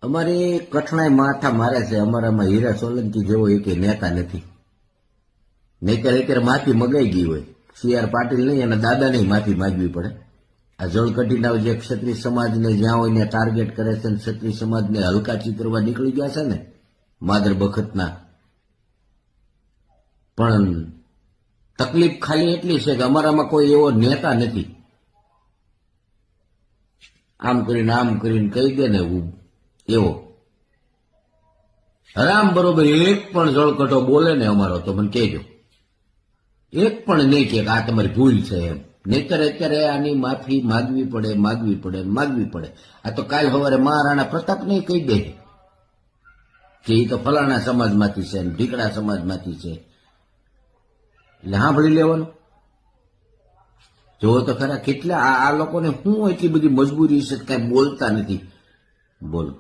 અમારે કઠણાઈ માથા મારે છે. અમારામાં હીરા સોલંકી જેવો એક નેતા નથી. નહીતર અત્યારે માફી મગાઈ ગઈ હોય. CR પાટીલ નહીં અને દાદાને માફી માંગવી પડે. આ જળકટીના જે ક્ષત્રિય સમાજને જ્યાં હોય ને ટાર્ગેટ કરે છે, ક્ષત્રિય સમાજને હલકા ચિતરવા નીકળી ગયા છે ને માદર બખતના. પણ તકલીફ ખાલી એટલી છે કે અમારામાં કોઈ એવો નેતા નથી. આમ કરીને કહી દે ને એવો હરામ બરોબર એક પણ જળકટો બોલે ને અમારો તો મને કહેજો. એક પણ નહીં કે આ તમારી ભૂલ છે એમ. નહીતર અત્યારે આની માફી માગવી પડે. આ તો કાલ સવારે મહારાણા પ્રતાપ ને કહી દે કે એ તો ફલાણા સમાજમાંથી છે, ઢીકડા સમાજમાંથી છે, એટલે સાંભળી લેવાનું. જોવો તો ખરા કેટલા આ લોકોને શું એટલી બધી મજબૂરી છે, કઈ બોલતા નથી. બોલો.